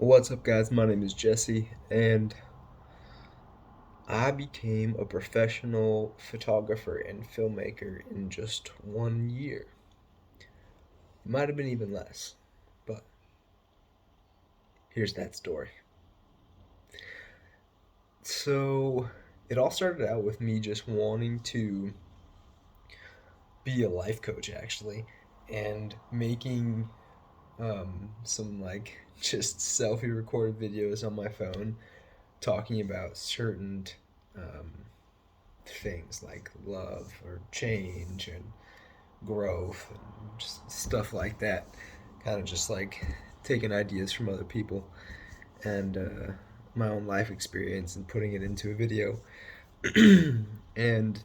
What's up, guys? My name is Jesse, and I became a professional photographer and filmmaker in just 1 year. It might have been even less, but here's that story. So, it all started out with me just wanting to be a life coach, actually, and making some just selfie recorded videos on my phone talking about certain um, things like love or change and growth and just stuff like that. Kind of just like taking ideas from other people and my own life experience and putting it into a video. And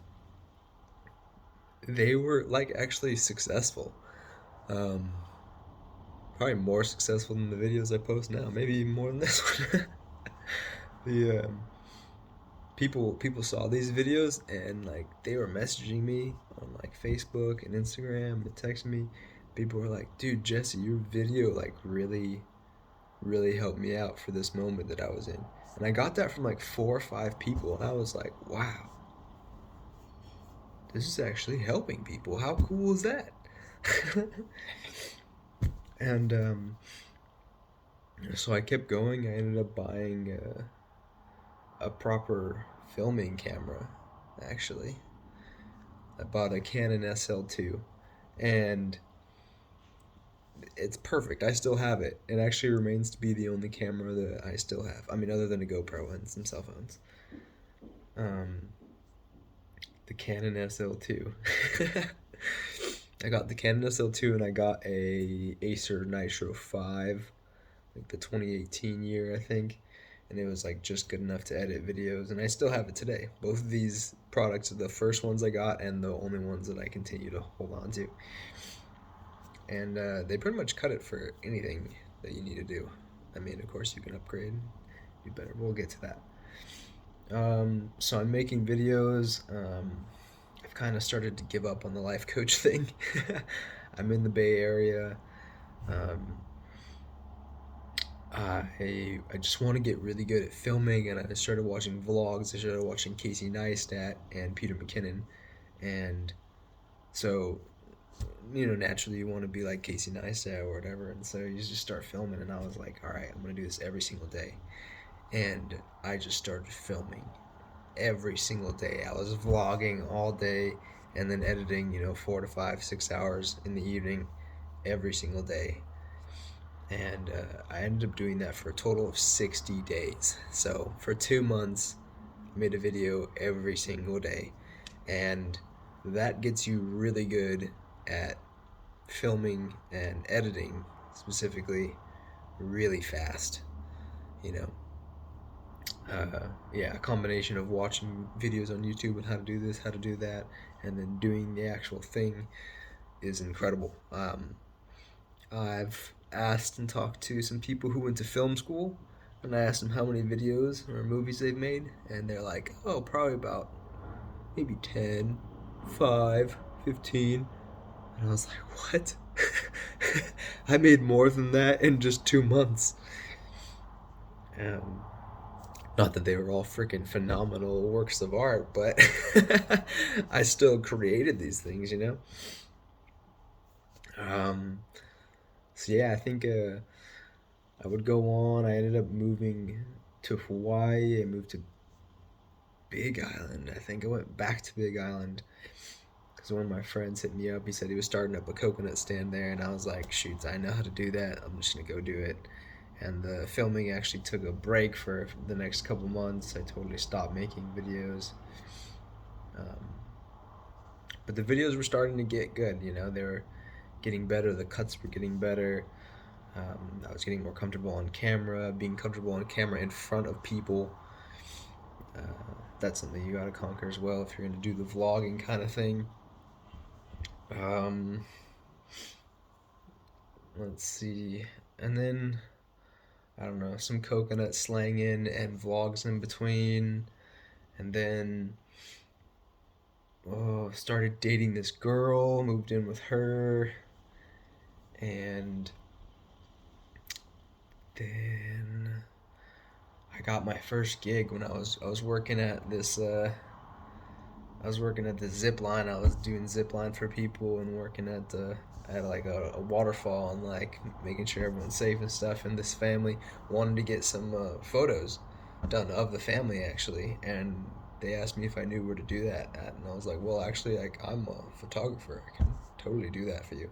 they were like actually successful. Um, Probably more successful than the videos I post now. Maybe even more than this one. the people saw these videos and like they were messaging me on like Facebook and Instagram and texting me. People were like, "Dude, Jesse, your video like really helped me out for this moment that I was in." And I got that from like 4 or 5 people, and I was like, "Wow, this is actually helping people. How cool is that?" and So I kept going. I ended up buying a proper filming camera. Actually, I bought a Canon SL2, and it's perfect. I still have it. It actually remains to be the only camera that I still have. I mean, other than a GoPro and some cell phones. Um, the Canon SL2. I got the Canon SL2 and I got a Acer Nitro 5, like the 2018 year, I think. And it was like just good enough to edit videos, and I still have it today. Both of these products are the first ones I got and the only ones that I continue to hold on to. And they pretty much cut it for anything that you need to do. I mean, of course, you can upgrade. You better. We'll get to that. So I'm making videos. I've kind of started to give up on the life coach thing. I'm in the Bay Area. Um, I just want to get really good at filming, and I started watching vlogs. I started watching Casey Neistat and Peter McKinnon, and so naturally you want to be like Casey Neistat or whatever, and so you just start filming. And I was like, all right, I'm gonna do this every single day, and I just started filming every single day. I was vlogging all day and then editing, 4 to 5, 6 hours in the evening every single day. And I ended up doing that for a total of 60 days. So for 2 months, I made a video every single day. And that gets you really good at filming and editing, specifically, really fast. You know, yeah, a combination of watching videos on YouTube and how to do this, how to do that, and then doing the actual thing is incredible. I've asked and talked to some people who went to film school, and I asked them how many videos or movies they've made, and they're like, oh, probably about maybe 10, 5, 15. And I was like, what? I made more than that in just 2 months. Um, Not that they were all freaking phenomenal works of art, but I still created these things. Um, so yeah, I think I would go on. I ended up moving to Hawaii. I moved to Big Island. I think I went back to Big Island because one of my friends hit me up. He said he was starting up a coconut stand there, and I was like, shoot, I know how to do that. I'm just gonna go do it. And the filming actually took a break for the next couple months. I totally stopped making videos. Um, but the videos were starting to get good. They were getting better. The cuts were getting better. I was getting more comfortable on camera, being comfortable on camera in front of people. Uh, that's something you gotta conquer as well if you're gonna do the vlogging kind of thing. Um, let's see. And then, I don't know, some coconut slanging and vlogs in between. And then, started dating this girl, moved in with her. And then got my first gig when I was working at this I was working at the zip line. I was doing zip line for people and working at like a waterfall and like making sure everyone's safe and stuff. And this family wanted to get some photos done of the family actually, and they asked me if I knew where to do that at, and I was like, well, actually, like I'm a photographer. I can totally do that for you.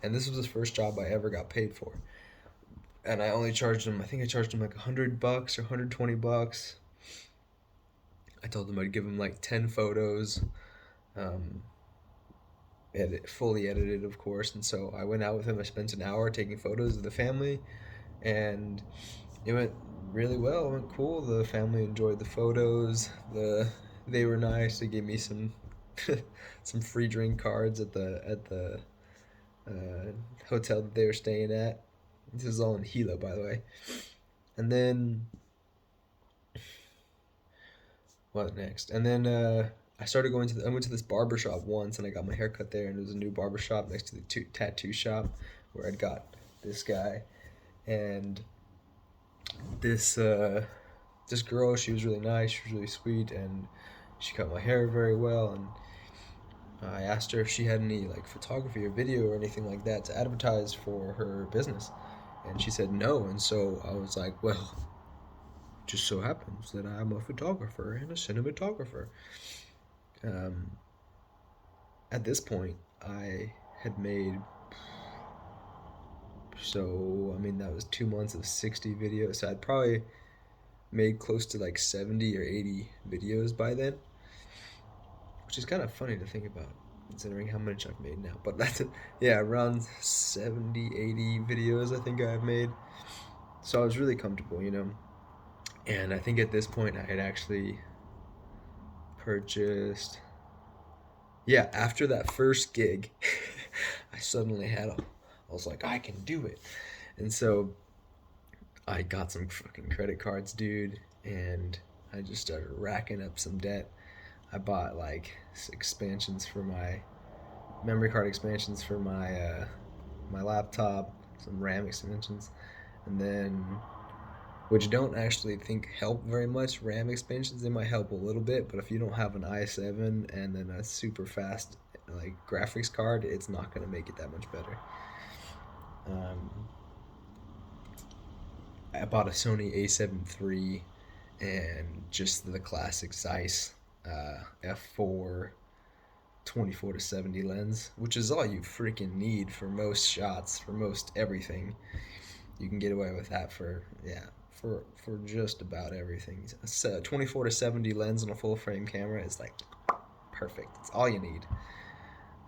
And this was the first job I ever got paid for, and I only charged them. I think I charged them like $100 or $120. I told them I'd give them like 10 photos, um, fully edited, of course. And so I went out with him. I spent an hour taking photos of the family, and it went really well. It went cool. The family enjoyed the photos. They were nice. They gave me some some free drink cards at the hotel that they were staying at. This is all in Hilo, by the way. And then what next? And then I started going to I went to this barber shop once, and I got my hair cut there. And there was a new barber shop next to the tattoo shop where I'd got this guy, and this this girl. She was really nice. She was really sweet, and she cut my hair very well. And I asked her if she had any like photography or video or anything like that to advertise for her business, and she said no. And so I was like, well, just so happens that I'm a photographer and a cinematographer. Um, at this point, I had made, so I mean that was 2 months of 60 videos. So I'd probably made close to like 70 or 80 videos by then, which is kind of funny to think about considering how much I've made now. But that's it. Yeah, around 70, 80 videos I think I've made. So I was really comfortable, you know. And I think at this point I had actually purchased, yeah, after that first gig, I suddenly I was like, I can do it. And so I got some fucking credit cards, dude, and I just started racking up some debt. I bought like expansions for my memory card expansions for my laptop, some RAM expansions, and then which don't actually think help very much. RAM expansions, they might help a little bit, but if you don't have an i7 and then a super fast like graphics card, it's not gonna make it that much better. Um, I bought a Sony A7 III and just the classic Zeiss f4 24 to 70 lens, which is all you freaking need for most shots, for most everything. You can get away with that for, yeah, for just about everything. So 24 to 70 lens on a full frame camera is like perfect. It's all you need.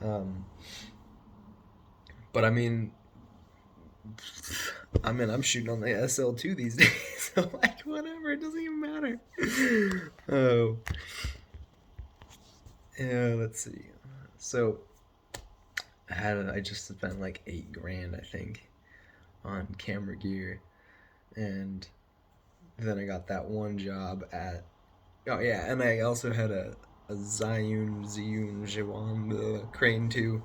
Um, but I'm shooting on the SL2 these days, so like whatever, it doesn't even matter. Oh, yeah. Let's see. So I just spent like 8 grand, I think, on camera gear, and then I got that one job at, oh yeah, and I also had a Zhiyun crane too,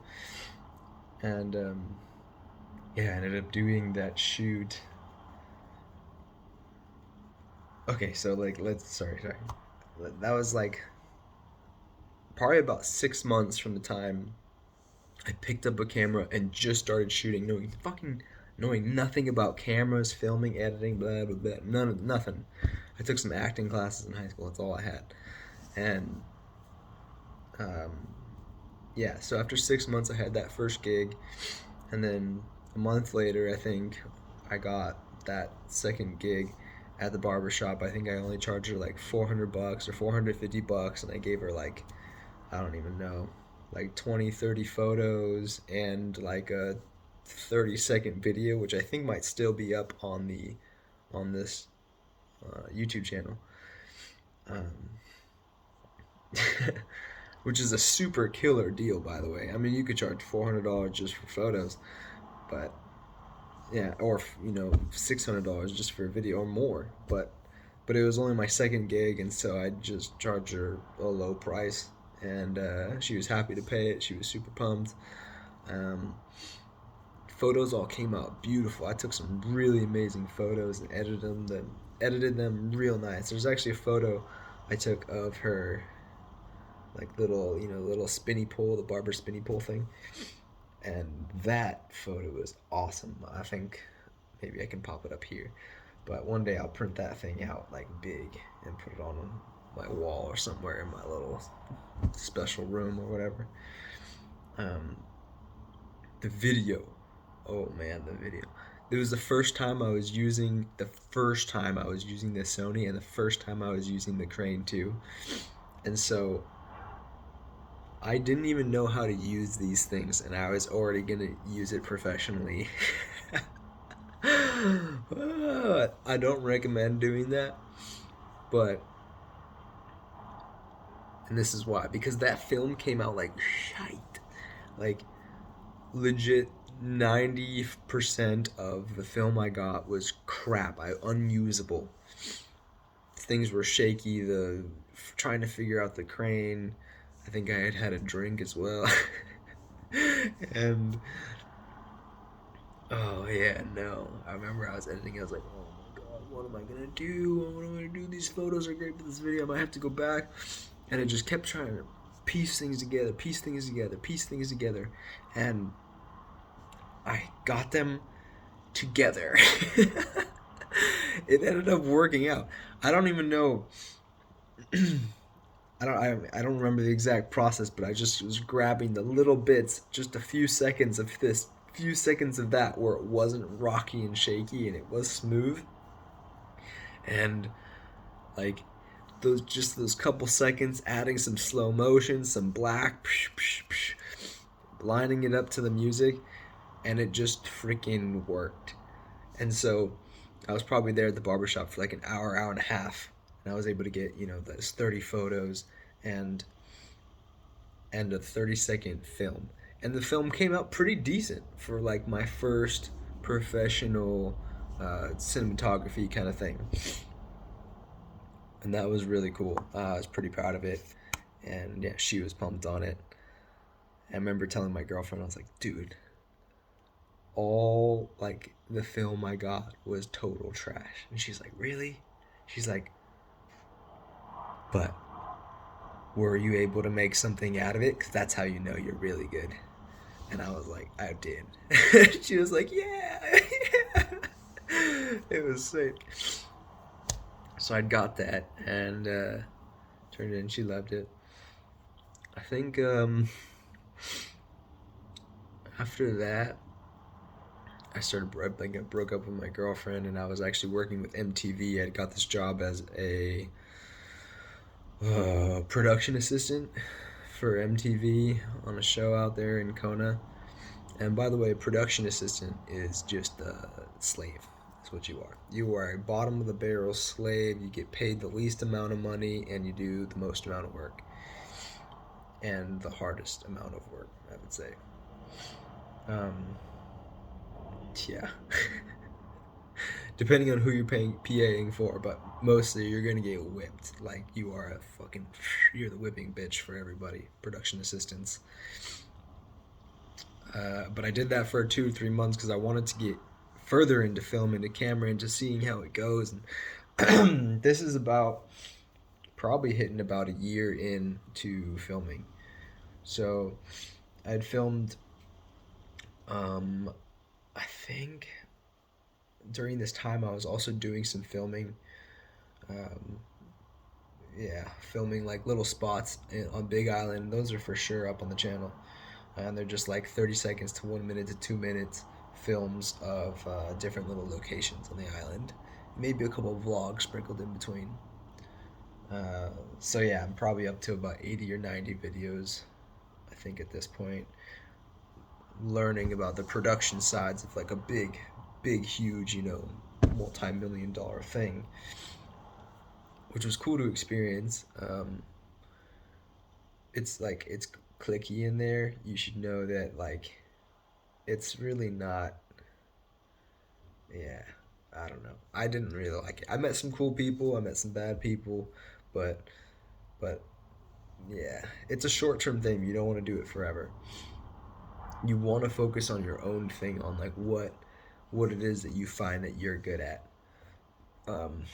and yeah, I ended up doing that shoot. Okay, so like sorry, that was like probably about 6 months from the time I picked up a camera and just started shooting, knowing nothing about cameras, filming, editing, blah blah blah, nothing. I took some acting classes in high school. That's all I had, and um, yeah. So after 6 months, I had that first gig, and then a month later, I think I got that second gig at the barber shop. I think I only charged her like $400 or $450, and I gave her like, I don't even know, like 20, 30 photos and like a 30-second video, which I think might still be up on this YouTube channel. Um, which is a super killer deal, by the way. I mean, you could charge $400 just for photos, but yeah, or $600 just for a video or more. But it was only my second gig, and so I just charged her a low price, and she was happy to pay it. She was super pumped. Um, photos all came out beautiful. I took some really amazing photos and edited them real nice. There's actually a photo I took of her, like little, little spinny pole, the barber spinny pole thing, and that photo was awesome. I think maybe I can pop it up here, but one day I'll print that thing out like big and put it on my wall or somewhere in my little special room or whatever. Um, the video, oh man, the video. It was the first time I was using the Sony, and the first time I was using the Crane too. And so I didn't even know how to use these things, and I was already gonna use it professionally. I don't recommend doing that, but and this is why, because that film came out like shite, like legit 90% of the film I got was crap. Unusable. Things were shaky. The trying to figure out the Crane. I think I had had a drink as well, and oh yeah, no. I remember I was editing. I was like, oh my god, what am I gonna do? What am I gonna do? These photos are great, but this video I might have to go back. And it just kept trying to piece things together, piece things together, piece things together, and I got them together. It ended up working out. I don't even know. I don't remember the exact process, but I just was grabbing the little bits, just a few seconds of this, few seconds of that, where it wasn't rocky and shaky and it was smooth, and like those couple seconds, adding some slow motion, some black, lining it up to the music, and it just freaking worked. And so I was probably there at the barbershop for like an hour, hour and a half, and I was able to get, those 30 photos and a 30-second film. And the film came out pretty decent for like my first professional cinematography kind of thing. And that was really cool. I was pretty proud of it, and yeah, she was pumped on it. I remember telling my girlfriend, I was like, dude, all like the film I got was total trash. And she's like, really? She's like, but were you able to make something out of it? Because that's how you know you're really good. And I was like, I did. She was like, yeah, yeah. It was sick. So I got that and turned it in. She loved it. I think after that, I broke up with my girlfriend, and I was actually working with MTV. I got this job as a production assistant for MTV on a show out there in Kona. And by the way, production assistant is just a slave. That's what you are. You are a bottom of the barrel slave. You get paid the least amount of money, and you do the most amount of work, and the hardest amount of work, I would say. Um, yeah. Depending on who you're PAing for, but mostly you're gonna get whipped. Like you're the whipping bitch for everybody. Production assistants. But I did that for 2 or 3 months because I wanted to get further into film, into camera, into seeing how it goes. And this is about probably hitting about a year into filming. So I had filmed, I think during this time I was also doing some filming. Um, yeah, filming like little spots on Big Island. Those are for sure up on the channel. And they're just like 30 seconds to 1 minute to 2 minutes films of different little locations on the island. Maybe a couple of vlogs sprinkled in between. So yeah, I'm probably up to about 80 or 90 videos, I think, at this point, learning about the production sides of like a big, huge, multi-million-dollar thing, which was cool to experience. It's clicky in there. You should know that, like, it's really not. Yeah, I don't know. I didn't really like it. I met some cool people. I met some bad people, but but yeah, it's a short term thing. You don't want to do it forever. You want to focus on your own thing, on like what it is that you find that you're good at. Um,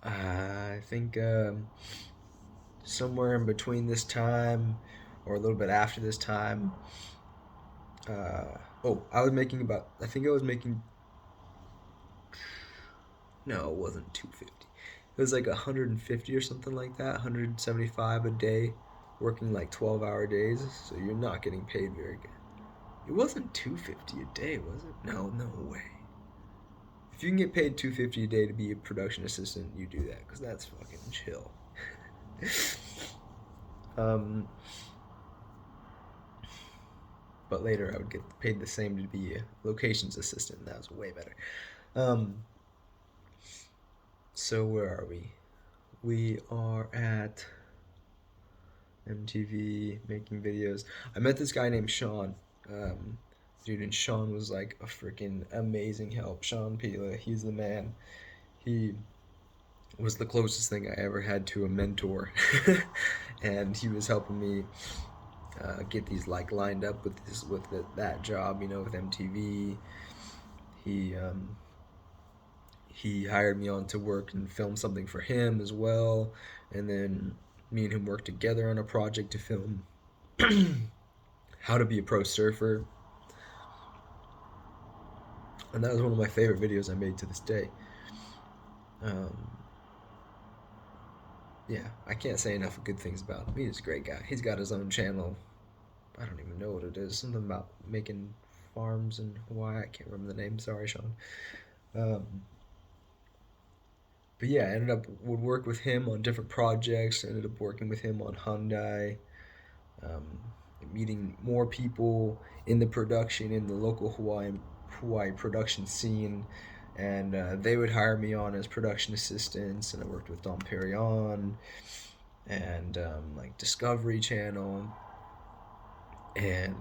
I think somewhere in between this time or a little bit after this time. I was making about. I think I was making. No, it wasn't 250. It was like 150 or something like that. 175 a day, working like 12-hour days. So you're not getting paid very good. It wasn't 250 a day, was it? No, no way. If you can get paid 250 a day to be a production assistant, you do that because that's fucking chill. um, but later I would get paid the same to be a locations assistant. That was way better. Um, so where are we? We are at MTV making videos. I met this guy named Sean. Um, Dude, and Sean was like a freaking amazing help. Sean Pila, he's the man. He was the closest thing I ever had to a mentor, and he was helping me get these like lined up with that job, with MTV. He he hired me on to work and film something for him as well, and then me and him worked together on a project to film how to be a pro surfer, and that was one of my favorite videos I made to this day. Um, yeah, I can't say enough good things about him. He's a great guy. He's got his own channel. I don't even know what it is. Something about making farms in Hawaii. I can't remember the name. Sorry, Sean. Um, but yeah, I would work with him on different projects. Ended up working with him on Hyundai, um, meeting more people in the production in the local Hawaii production scene, and they would hire me on as production assistants. And I worked with Dom Perignon and like Discovery Channel, and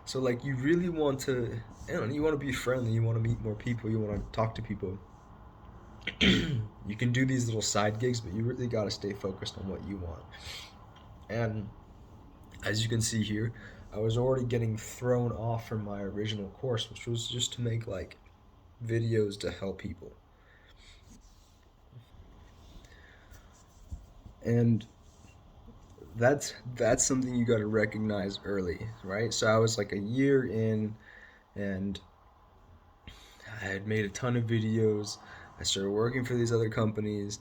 so like you really want to, you want to be friendly, you want to meet more people, you want to talk to people. You can do these little side gigs, but you really got to stay focused on what you want. And as you can see here, I was already getting thrown off from my original course, which was just to make like videos to help people. And that's something you got to recognize early, right? So I was like a year in, and I had made a ton of videos. I started working for these other companies,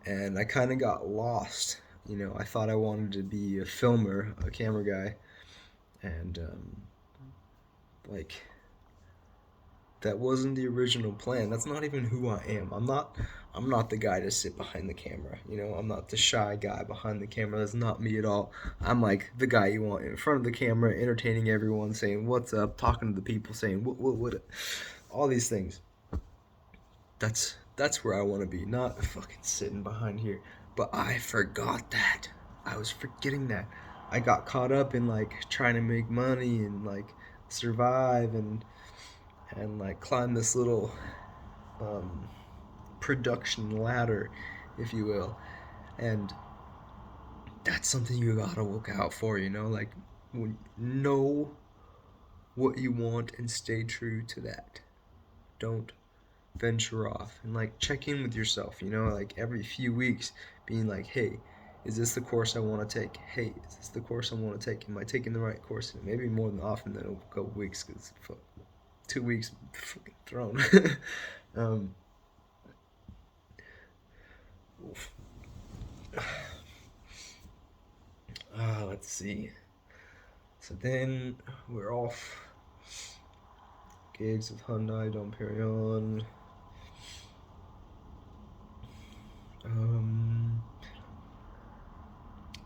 and I kind of got lost. I thought I wanted to be a filmer, a camera guy, and like that wasn't the original plan. That's not even who I am. I'm not the guy to sit behind the camera. I'm not the shy guy behind the camera. That's not me at all. I'm like the guy you want in front of the camera, entertaining everyone, saying what's up, talking to the people, saying what, all these things. That's where I want to be, not fucking sitting behind here. But I forgot that. I was forgetting that. I got caught up in like trying to make money and like survive and like climb this little um, production ladder, if you will. And that's something you gotta look out for, like know what you want and stay true to that. Don't venture off, and like check in with yourself, like every few weeks, being like, hey, is this the course I want to take? Hey, is this the course I want to take? Am I taking the right course? And maybe more than often than a couple weeks, because 2 weeks fucking thrown. um, let's see. So then we're off. Gigs with Hyundai, Dom Perignon.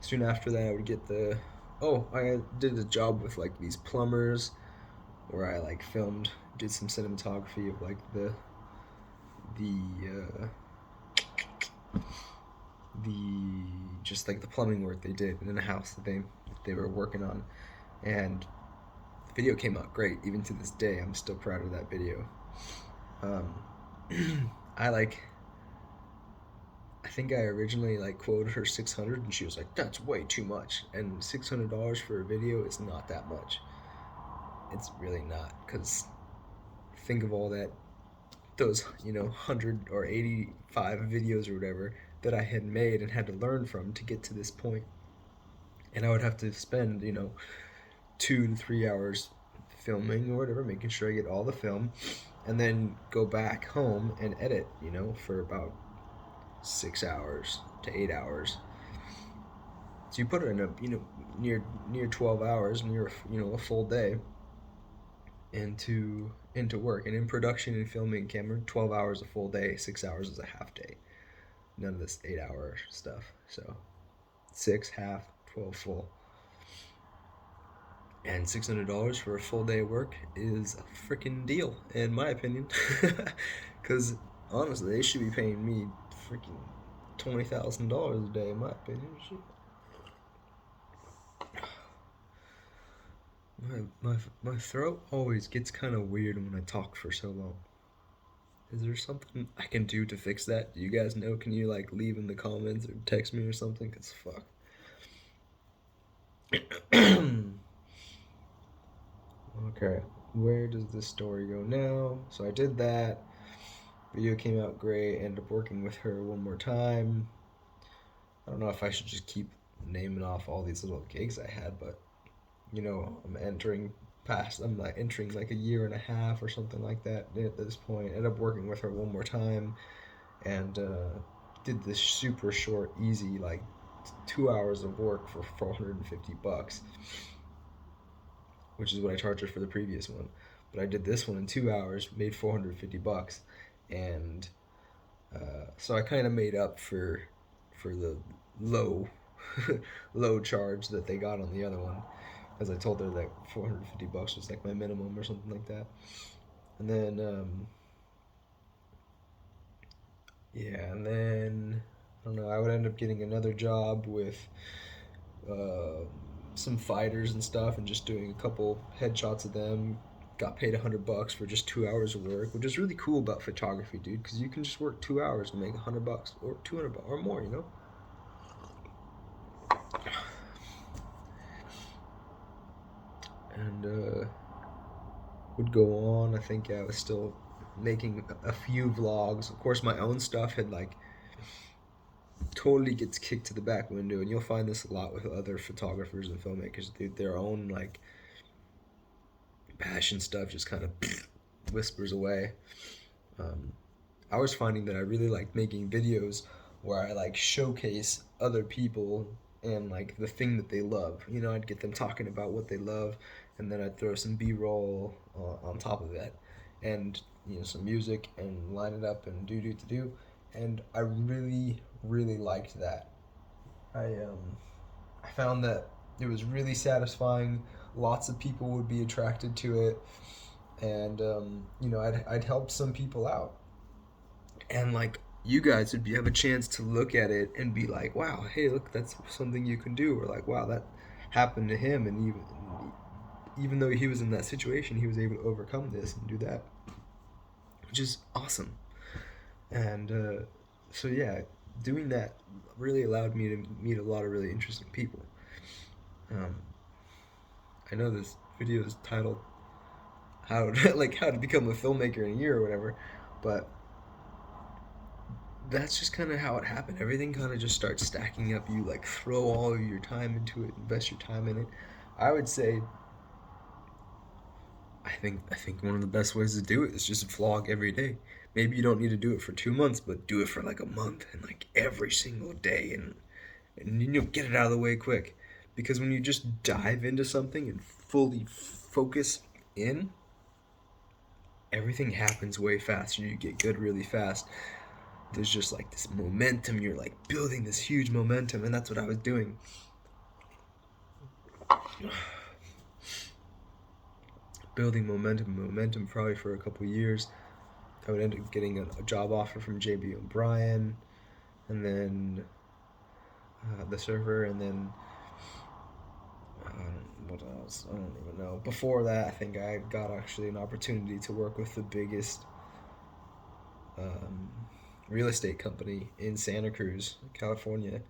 Soon after that, I would get I did a job with like these plumbers, where I like did some cinematography of like the the just like the plumbing work they did in a house that they were working on, and the video came out great. Even to this day, I'm still proud of that video. um I think I originally like quoted her 600, and she was like, "That's way too much." And $600 for a video is not that much. It's really not, because think of all that those 185 videos or whatever that I had made and had to learn from to get to this point, and I would have to spend 2 to 3 hours filming or whatever, making sure I get all the film, and then go back home and edit, for about 6 hours to 8 hours. So you put it in a near 12 hours, near a full day into work. And in production and filming camera, 12 hours a full day, 6 hours is a half day. None of this 8 hour stuff. So 6 half, 12 full. And $600 for a full day of work is a freaking deal, in my opinion. Because honestly, they should be paying me freaking $20,000 a day, in my opinion. Shit. My throat always gets kind of weird when I talk for so long. Is there something I can do to fix that? Do you guys know? Can you like leave in the comments or text me or something? Cause fuck. Okay, where does this story go now? So I did that. Video came out great. Ended up working with her one more time. I don't know if I should just keep naming off all these little gigs I had, but I'm like entering like a year and a half or something like that at this point. Ended up working with her one more time, and did this super short, easy, like 2 hours of work for $450, which is what I charged her for the previous one. But I did this one in 2 hours, made $450, and so I kind of made up for the low low charge that they got on the other one, as I told her that $450 was like my minimum or something like that. And then and then I don't know. I would end up getting another job with uh, some fighters and stuff, and just doing a couple headshots of them. Got paid $100 for just 2 hours of work, which is really cool about photography, dude. Because you can just work 2 hours and make $100 or $200 or more, And would go on. I think I was still making a few vlogs. Of course, my own stuff had like totally gets kicked to the back window, and you'll find this a lot with other photographers and filmmakers. Their own like passion stuff just kind of whispers away. I was finding that I really liked making videos where I like showcase other people and like the thing that they love. I'd get them talking about what they love, and then I'd throw some B-roll on top of that, and some music, and line it up and do. And I really, really liked that. I found that it was really satisfying. Lots of people would be attracted to it, and I'd help some people out, and like you guys would have a chance to look at it and be like, wow, hey, look, that's something you can do, or like, wow, that happened to him, and even though he was in that situation, he was able to overcome this and do that, which is awesome. And so yeah, doing that really allowed me to meet a lot of really interesting people. um, I know this video is titled how how to become a filmmaker in a year or whatever, but that's just kind of how it happened. Everything kind of just starts stacking up. You like throw all of your time into it, invest your time in it. I would say, I think one of the best ways to do it is just vlog every day. Maybe you don't need to do it for 2 months, but do it for like a month, and like every single day, and get it out of the way quick. Because when you just dive into something and fully focus in, everything happens way faster. You get good really fast. There's just like this momentum. You're like building this huge momentum, and that's what I was doing. Building momentum probably for a couple years. I would end up getting a job offer from JB O'Brien, and then the server, and then what else? I don't even know. Before that, I think I got actually an opportunity to work with the biggest real estate company in Santa Cruz, California,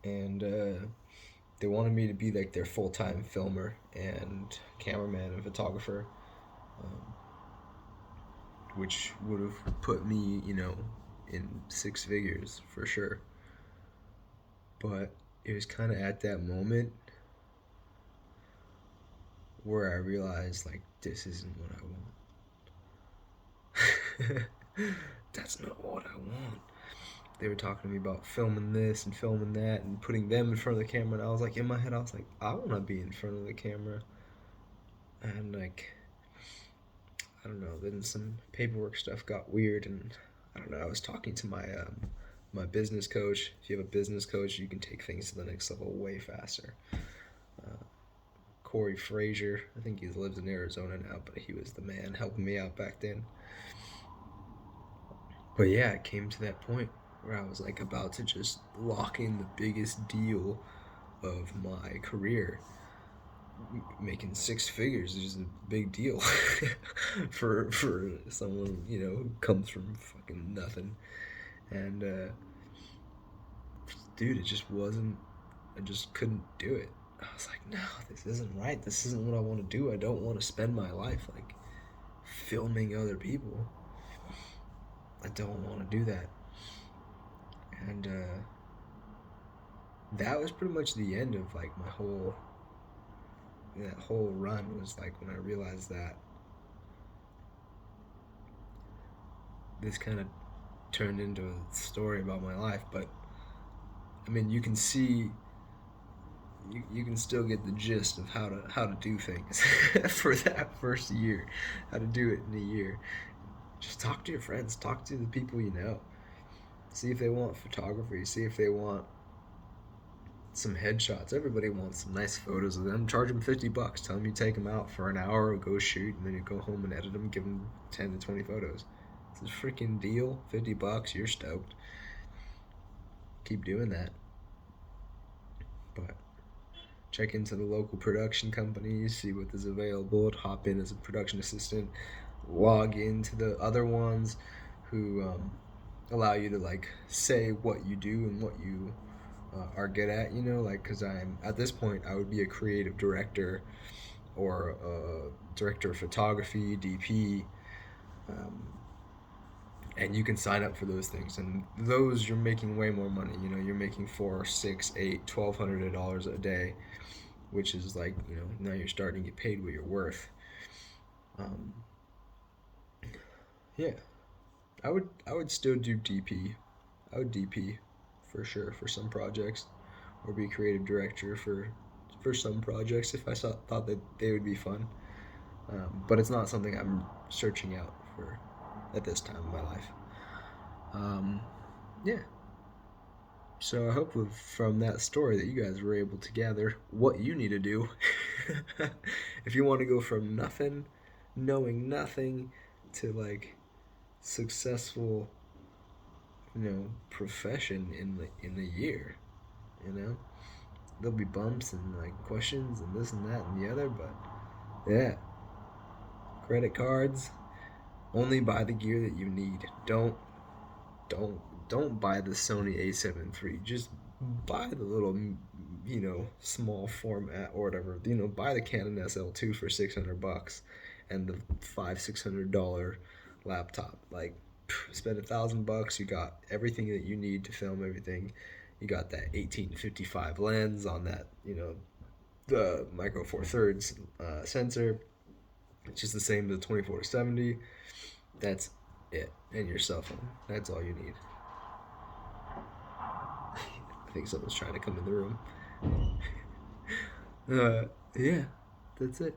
and they wanted me to be like their full time filmer and cameraman and photographer, um, which would have put me, in six figures for sure. But it was kind of at that moment where I realized, like, this isn't what I want. That's not what I want. They were talking to me about filming this and filming that and putting them in front of the camera. And I was like, in my head, I was like, I want to be in front of the camera. And, like, I don't know. Then some paperwork stuff got weird. And I don't know. I was talking to my business coach. If you have a business coach, you can take things to the next level way faster. Corey Frazier. I think he lives in Arizona now, but he was the man helping me out back then. But yeah, it came to that point where I was like about to just lock in the biggest deal of my career. Making six figures is a big deal for someone, who comes from fucking nothing. And dude, it just wasn't. I just couldn't do it. I was like, no, this isn't right. This isn't what I want to do. I don't want to spend my life like filming other people. I don't want to do that. And that was pretty much the end of like my whole that whole run was like when I realized that this kind of turned into a story about my life. But I mean, you can see you can still get the gist of how to do things for that first year, how to do it in a year. Just talk to your friends, talk to the people you know, see if they want photography, see if they want some headshots. Everybody wants some nice photos of them. Charge them $50. Tell them you take them out for an hour, or go shoot, and then you go home and edit them. Give them 10 to 20 photos. It's a freaking deal. $50. You're stoked. Keep doing that. But check into the local production companies, see what is available. Hop in as a production assistant. Log into the other ones who allow you to like say what you do and what you are good at, like, because I'm at this point I would be a creative director or a director of photography, DP, and you can sign up for those things, and those you're making way more money. You're making $4, $6, $8, $1,200 a day, which is like, now you're starting to get paid what you're worth. Yeah, I would still do DP. I would DP for sure for some projects, or be creative director for some projects if I thought that they would be fun. But it's not something I'm searching out for at this time in my life. Yeah. So I hope from that story that you guys were able to gather what you need to do if you want to go from nothing, knowing nothing, to like successful, profession in a year. There'll be bumps and like questions and this and that and the other, but yeah, credit cards. Only buy the gear that you need. Don't don't buy the Sony A7 III. Just buy the little, small format or whatever. Buy the Canon SL2 for $600 and the $500-$600 laptop. Like, spend $1,000. You got everything that you need to film everything. You got that 18-55 lens on that, the micro four thirds sensor. It's just the same as the 24-70. That's it. And your cell phone. That's all you need. I think someone's trying to come in the room. Yeah, that's it.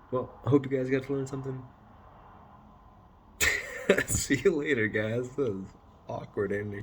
Well, I hope you guys got to learn something. See you later, guys. That was awkward ending.